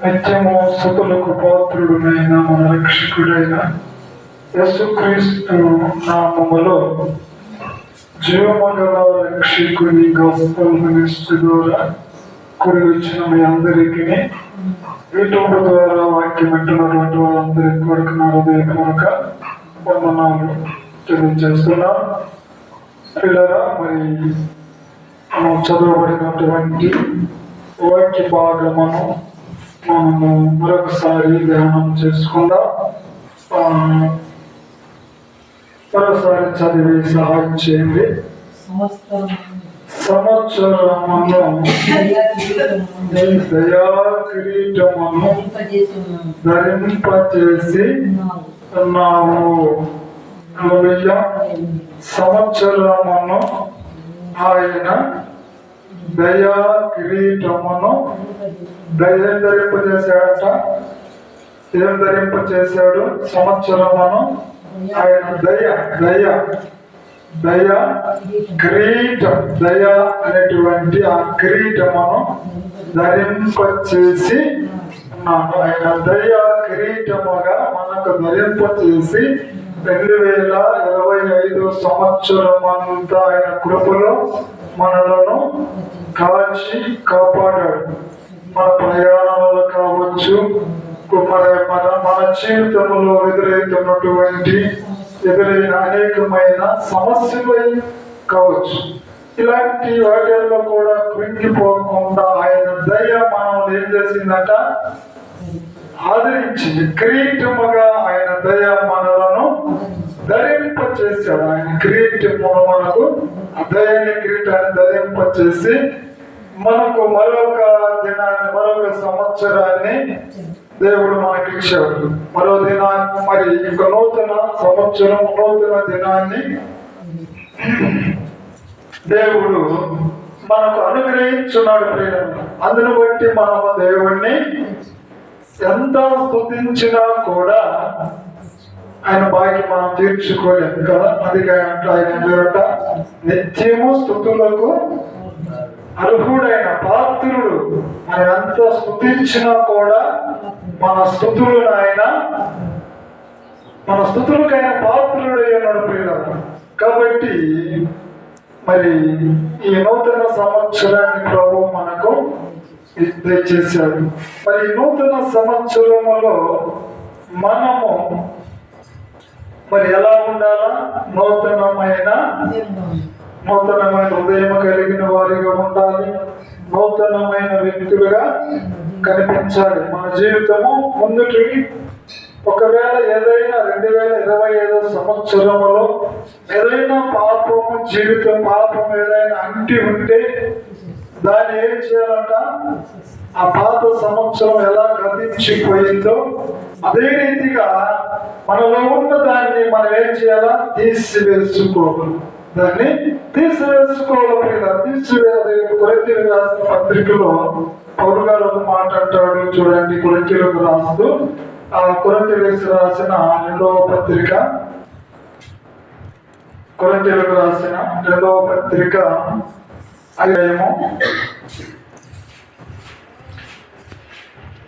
నిత్యము స్తుతులకు పాత్రుడునైన మన రక్షకుడైన యేసుక్రీస్తు నామములో జీవమగల రక్షకుని గాస్పెల్ మినిస్ట్రీ ద్వారా కూడి వచ్చిన మీ అందరికీ యూట్యూబ్ ద్వారా వాక్యం వింటున్నటువంటి వారందరికీ వరకు నా హృదయపూర్వక వందనాలు తెలియజేస్తున్నాం. పిల్లరా, మరి మనం చదవబడినటువంటి వాక్య భాగమును మనము మరొకసారి ధ్యానం చేసుకుందాం. మరోసారి చదివి సహాయం చేయండి. సంవత్సరమును దయా కిరీటమును ధరింపజేసి ఉన్నావు. సంవత్సరమును ఆయన దయా కిరీటమును ధరింపజేశాడట. ఏం ధరింపజేశాడు? సంవత్సరమును ఆయన దయ కిరీటం, దయ అనేటువంటి ఆ కిరీటమును ధరింపచేసి ఉన్నాడు. ఆయన దయ కిరీటముగా మనకు ధరింపచేసి 2025 సంవత్సరమంతా ఆయన కృపలో మనలను కాచి కాపాడాడు. మన ప్రయాణాలు కావచ్చు, మన జీవితంలో ఎదురైన అనేకమైన సమస్యలు కావచ్చు. ఇలాంటి వాటిల్లో కూడా కృంగిపోకుండా ఆయన దయ మనల్ని ఏం చేసిందట? ఆదరించింది. కిరీటముగా ఆయన దయ మనలను ధరింపచేశాడు. ఆయన కిరీటమును మనకు దయని కిరీటాన్ని ధరింపచేసి మనకు మరొక దినాన్ని, మరొక సంవత్సరాన్ని దేవుడు మనకి ఇచ్చాడు. మరో దినాన్ని, మరి ఇంక నూతన సంవత్సరం, నూతన దినాన్ని దేవుడు మనకు అనుగ్రహించున్నాడు. ప్రియులను, అందును బట్టి మనము దేవుణ్ణి ఎంత స్తుతించినా కూడా ఆయన బాకి మనం తీర్చుకోలేము కదా. అందుకే ఆయన పేరట నిత్యము స్తుతులకు అర్హుడైన పాత్రుడు. మనం ఎంత స్తుతించినా కూడా మన స్తుతులకు ఆయన పాత్రుడై ఉన్నాడు ప్రియులకు. కాబట్టి మరి ఈ నూతన సంవత్సరాన్ని ప్రభు మనకు దయచేశాడు. మరి నూతన సంవత్సరములో మనము మరి ఎలా ఉండాలా? నూతనమైన హృదయం కలిగిన వారిగా ఉండాలి. నూతనమైన వ్యక్తులుగా కనిపించాలి. మన జీవితము ముందుకి ఒకవేళ ఏదైనా 2025 సంవత్సరంలో ఏదైనా పాపం ఏదైనా అంటి ఉంటే దాన్ని ఏం చేయాలంట? ఆ పాత సంవత్సరం ఎలా గతించిపోయిందో అదే రీతిగా మనలో ఉన్న దాన్ని మనం ఏం చేయాలా? తీసివేసుకోవాలి. కొరింథీయులకు రాసిన పత్రికలో పౌలు గారు ఒక మాట అంటాడు చూడండి. కొరింథీయులకు రాస్తూ కొరింథీయులకు రాసిన రెండవ పత్రిక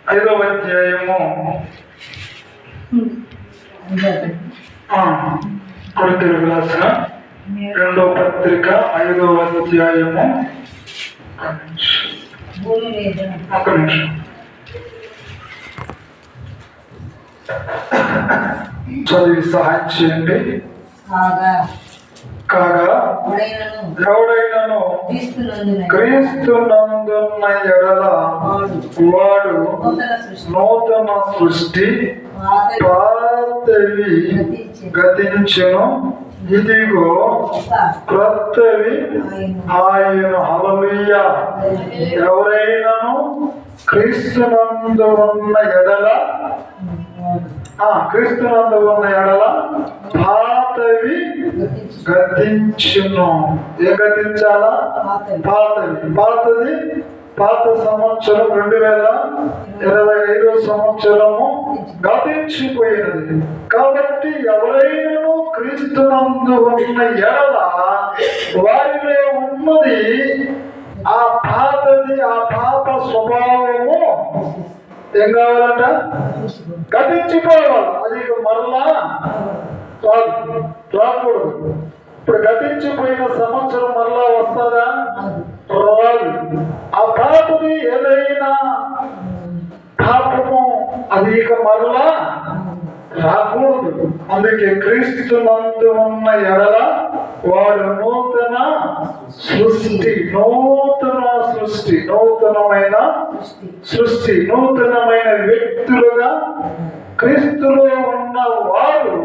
5వ అధ్యాయము కొరింథీయులకు రాసిన 2వ పత్రిక 5వ అధ్యాయము ఒక నిమిషం చదివి సహాయం చేయండి. కాగా ఎవడైనను క్రీస్తునందున్న ఎడల వాడు నూతన సృష్టి, పాతవి గతించెను, ఇదిగో క్రొత్తవి ఆయను. హల్లెలూయా. ఎవరైనాను క్రీస్తునందు ఉన్న ఎడల పాతవి గతించును. ఏ గతించాలా? పాత సంవత్సరం 2025 సంవత్సరము గతించిపోయినది. కాబట్టి ఎవరైనా క్రీస్తునందు ఉన్న ఎడల వారిలో ఉన్నది ఆ పాత స్వభావము ఏం కావాలంట? గతించిపోవాలి. అది ఇక మరలా రాకూడదు. ఇప్పుడు గతించిపోయిన సంవత్సరం మరలా వస్తుందా? రాదు. ఆ పాపని ఏదైనా పాపము అది ఇక మరలా రాకూడదు. అందుకే క్రీస్తునందు ఉన్న ఎడల వాడు నూతన సృష్టి, నూతనమైన సృష్టి, నూతనమైన వ్యక్తులుగా క్రీస్తులో ఉన్న వారు